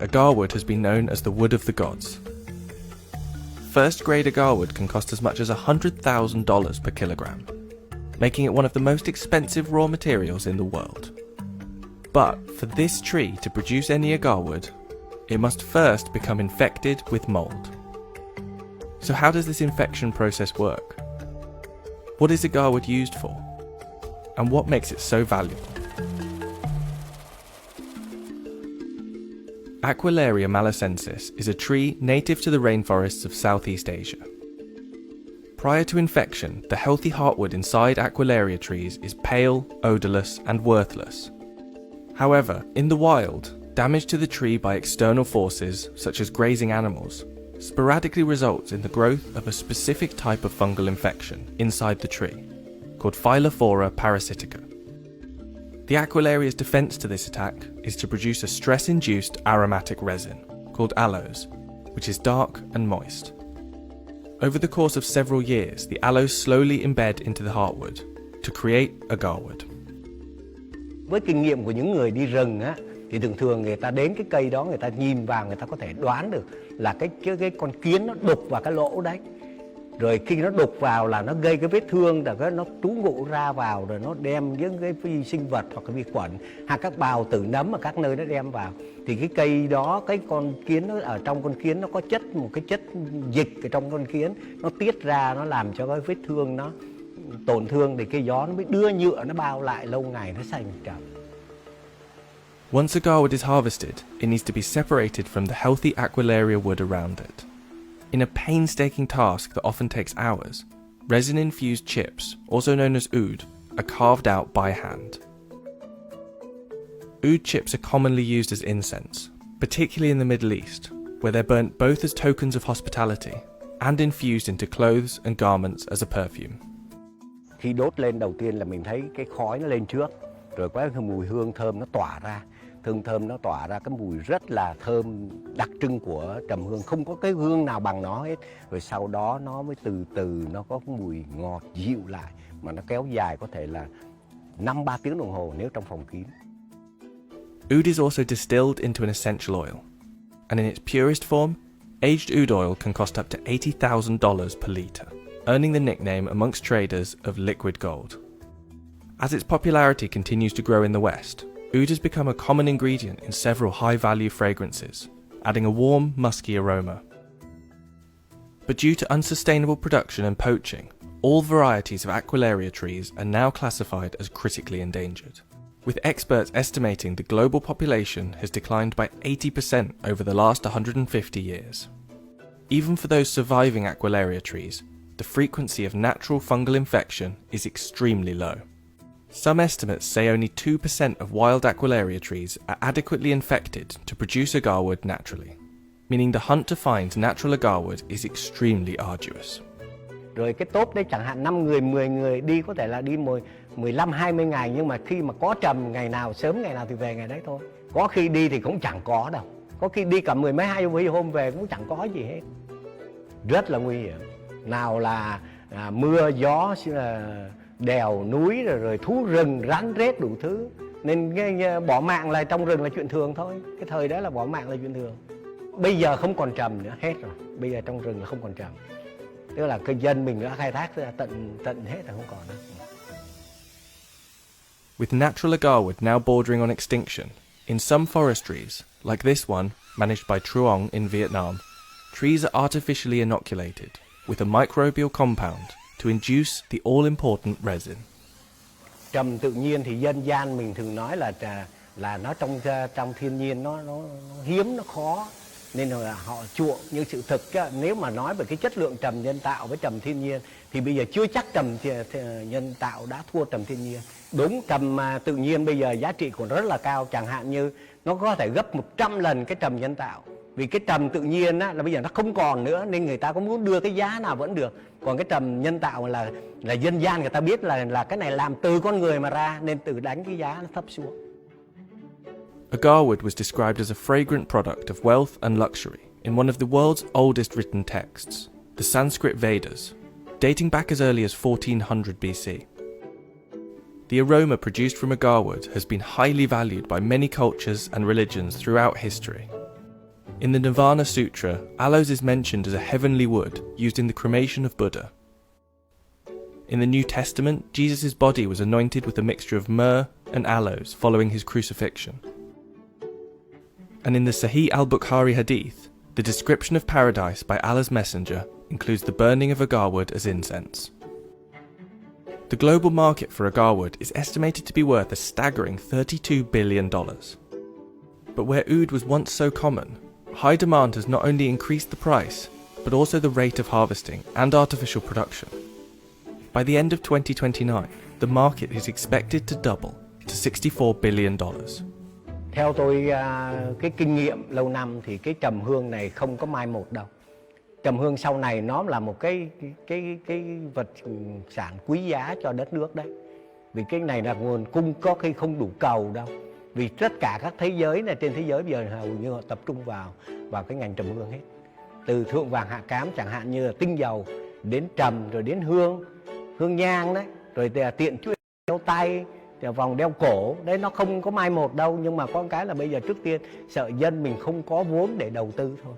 Agarwood has been known as the wood of the gods. First grade agarwood can cost as much as $100,000 per kilogram, making it one of the most expensive raw materials in the world. But for this tree to produce any agarwood, it must first become infected with mold. So how does this infection process work? What is agarwood used for? And what makes it so valuable? Aquilaria malacensis is a tree native to the rainforests of Southeast Asia. Prior to infection, the healthy heartwood inside Aquilaria trees is pale, odourless, and worthless. However, in the wild, damage to the tree by external forces, such as grazing animals, sporadically results in the growth of a specific type of fungal infection inside the tree, called Phylophthora parasitica. The Aquilaria's defense to this attack is to produce a stress-induced aromatic resin, called aloes, which is dark and moist. Over the course of several years, the aloes slowly embed into the heartwood to create agarwood. Với kinh nghiệm của những người đi rừng á, thì thường người ta đến cái cây đó, người ta nhìn vào, người ta có thể đoán được là cái con kiến nó đục vào cái lỗ đấy. Rồi khi nó đục vào là nó gây cái vết thương, rồi nó trú ngụ ra vào, rồi nó đem những cái vi sinh vật hoặc cái vi khuẩn hoặc các bào tử nấm ở các nơi nó đem vào. Thì cái cây đó, cái con kiến nó ở trong con kiến nó có một cái chất dịch ở trong con kiến, nó tiết ra, nó làm cho cái vết thương nó tổn thương, thì cái gió nó mới đưa nhựa nó bao lại, lâu ngày nó thành trầm. Once agarwood is harvested, it needs to be separated from the healthy Aquilaria wood around it. In a painstaking task that often takes hours, resin-infused chips, also known as oud, are carved out by hand. Oud chips are commonly used as incense, particularly in the Middle East, where they're burnt both as tokens of hospitality and infused into clothes and garments as a perfume. Khi đốt lên đầu tiên là mình thấy cái khói nó lên trước, rồi có cái mùi hương thơm nó tỏa ra. Thơm nó tỏa ra cái mùi rất là thơm đặc trưng của trầm hương, không có cái hương nào bằng nó hết. Rồi sau đó nó mới từ từ nó có mùi ngọt dịu lại, mà nó kéo dài có thể là 5-3 tiếng đồng hồ nếu trong phòng kín. Oud is also distilled into an essential oil, and in its purest form, aged oud oil can cost up to $80,000 per litre, earning the nickname amongst traders of liquid gold. As its popularity continues to grow in the West, oud has become a common ingredient in several high-value fragrances, adding a warm, musky aroma. But due to unsustainable production and poaching, all varieties of Aquilaria trees are now classified as critically endangered, with experts estimating the global population has declined by 80% over the last 150 years. Even for those surviving Aquilaria trees, the frequency of natural fungal infection is extremely low. Some estimates say only 2% of wild Aquilaria trees are adequately infected to produce agarwood naturally, meaning the hunt to find natural agarwood is extremely arduous. Rồi cái tốp đấy chẳng hạn 5 người, 10 người đi có thể là đi 15-20 ngày, nhưng mà khi mà có trầm ngày nào, sớm ngày nào thì về ngày đấy thôi. Có khi đi thì cũng chẳng có đâu. Có khi đi cả 10 mấy 20 hôm về cũng chẳng có gì hết. Rất là nguy hiểm. Nào là mưa, gió, đèo, núi, rồi thú rừng, rắn rết đủ thứ. Nên bỏ mạng là trong rừng là chuyện thường thôi. Cái thời đó là bỏ mạng là chuyện thường. Bây giờ không còn trầm nữa, hết rồi. Bây giờ trong rừng là không còn trầm. Tức là cái dân mình đã khai thác tận hết là không còn nữa. With natural agarwood now bordering on extinction, in some forestries, like this one, managed by Truong in Vietnam, trees are artificially inoculated with a microbial compound to induce the all-important resin. Trầm tự nhiên thì dân gian mình thường nói là nó trong thiên nhiên nó hiếm, nó khó, nên là họ chuộng. Nhưng sự thực nếu mà nói về cái chất lượng trầm nhân tạo với trầm thiên nhiên thì bây giờ chưa chắc trầm nhân tạo đã thua trầm thiên nhiên. Đúng, trầm tự nhiên bây giờ giá trị của nó rất là cao, chẳng hạn như nó có thể gấp 100 lần cái trầm nhân tạo. Vì cái trầm tự nhiên là bây giờ nó không còn nữa, nên người ta có muốn đưa cái giá nào vẫn được. Còn cái trầm nhân tạo là dân gian người ta biết là cái này làm từ con người mà ra, nên tự đánh cái giá nó thấp xuống. Agarwood was described as a fragrant product of wealth and luxury in one of the world's oldest written texts, the Sanskrit Vedas, dating back as early as 1400 BC. The aroma produced from agarwood has been highly valued by many cultures and religions throughout history. In the Nirvana Sutra, aloes is mentioned as a heavenly wood used in the cremation of Buddha. In the New Testament, Jesus' body was anointed with a mixture of myrrh and aloes following his crucifixion. And in the Sahih al-Bukhari hadith, the description of paradise by Allah's messenger includes the burning of agarwood as incense. The global market for agarwood is estimated to be worth a staggering $32 billion. But where oud was once so common, high demand has not only increased the price, but also the rate of harvesting and artificial production. By the end of 2029, the market is expected to double to $64 billion. Theo tôi cái kinh nghiệm lâu năm thì cái trầm hương này không có mai một đâu. Trầm hương sau này nó là một cái vật sản quý giá cho đất nước đấy. Vì cái này là nguồn cung có khi không đủ cầu đâu. Vì tất cả các thế giới này trên thế giới bây giờ hầu như họ tập trung vào cái ngành trầm hương hết. Từ thượng vàng hạ cám chẳng hạn như là tinh dầu đến trầm rồi đến hương nhang đấy, rồi tiện chuỗi đeo tay, vòng đeo cổ đấy, nó không có mai một đâu, nhưng mà có cái là bây giờ trước tiên sợ dân mình không có vốn để đầu tư thôi.